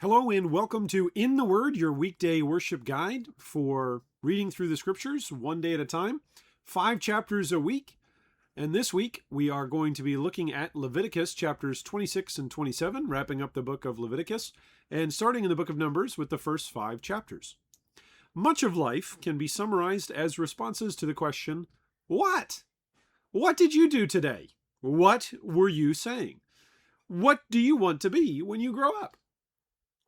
Hello and welcome to In the Word, your weekday worship guide for reading through the scriptures one day at a time, 5 chapters a week. And this week we are going to be looking at Leviticus chapters 26 and 27, wrapping up the book of Leviticus, and starting in the book of Numbers with the first 5 chapters. Much of life can be summarized as responses to the question, what? What did you do today? What were you saying? What do you want to be when you grow up?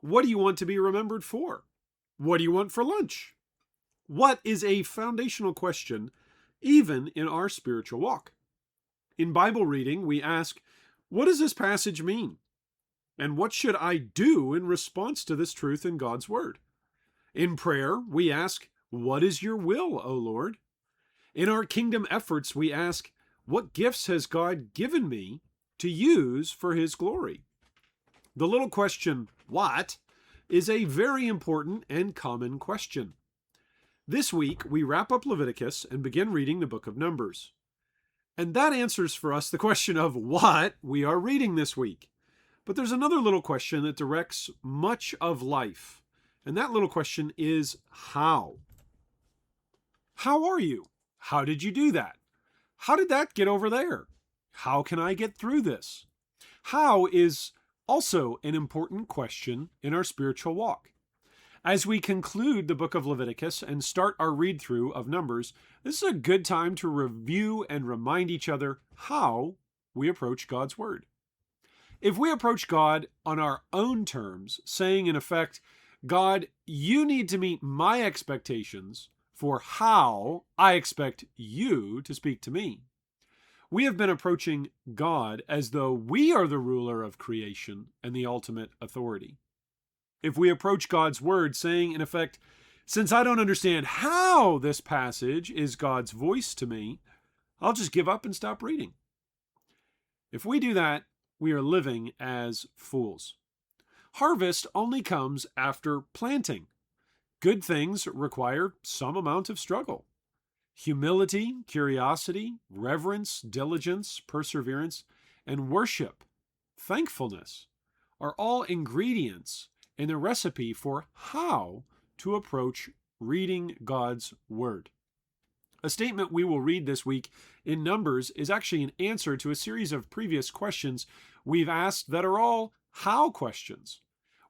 What do you want to be remembered for? What do you want for lunch? What is a foundational question, even in our spiritual walk? In Bible reading, we ask, what does this passage mean? And what should I do in response to this truth in God's Word? In prayer, we ask, what is your will, O Lord? In our kingdom efforts, we ask, what gifts has God given me to use for His glory? The little question, what, is a very important and common question. This week, we wrap up Leviticus and begin reading the book of Numbers. And that answers for us the question of what we are reading this week. But there's another little question that directs much of life. And that little question is how? How are you? How did you do that? How did that get over there? How can I get through this? How is also an important question in our spiritual walk. As we conclude the book of Leviticus and start our read-through of Numbers, this is a good time to review and remind each other how we approach God's Word. If we approach God on our own terms, saying in effect, God, you need to meet my expectations for how I expect you to speak to me, we have been approaching God as though we are the ruler of creation and the ultimate authority. If we approach God's Word saying, in effect, since I don't understand how this passage is God's voice to me, I'll just give up and stop reading. If we do that, we are living as fools. Harvest only comes after planting. Good things require some amount of struggle. Humility, curiosity, reverence, diligence, perseverance, and worship, thankfulness, are all ingredients in the recipe for how to approach reading God's Word. A statement we will read this week in Numbers is actually an answer to a series of previous questions we've asked that are all how questions.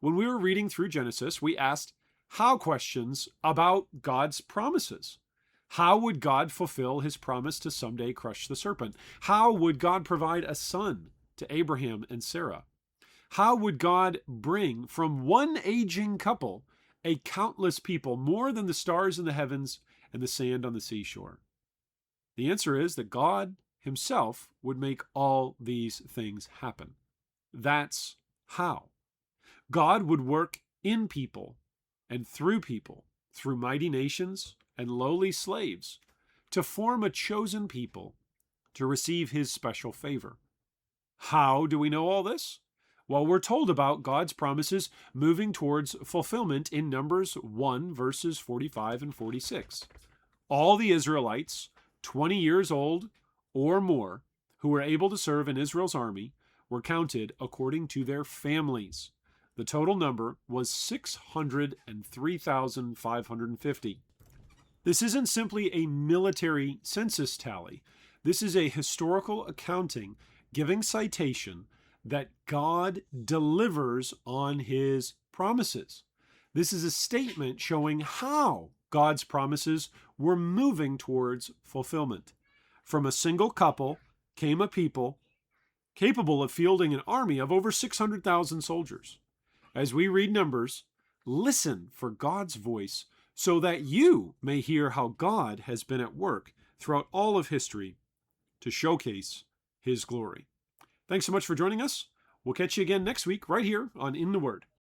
When we were reading through Genesis, we asked how questions about God's promises. How would God fulfill his promise to someday crush the serpent? How would God provide a son to Abraham and Sarah? How would God bring from one aging couple a countless people, more than the stars in the heavens and the sand on the seashore? The answer is that God himself would make all these things happen. That's how. God would work in people and through mighty nations and lowly slaves, to form a chosen people to receive his special favor. How do we know all this? Well, we're told about God's promises moving towards fulfillment in Numbers 1, verses 45 and 46. All the Israelites, 20 years old or more, who were able to serve in Israel's army, were counted according to their families. The total number was 603,550. This isn't simply a military census tally. This is a historical accounting giving citation that God delivers on his promises. This is a statement showing how God's promises were moving towards fulfillment. From a single couple came a people capable of fielding an army of over 600,000 soldiers. As we read Numbers, listen for God's voice so that you may hear how God has been at work throughout all of history to showcase his glory. Thanks so much for joining us. We'll catch you again next week right here on In the Word.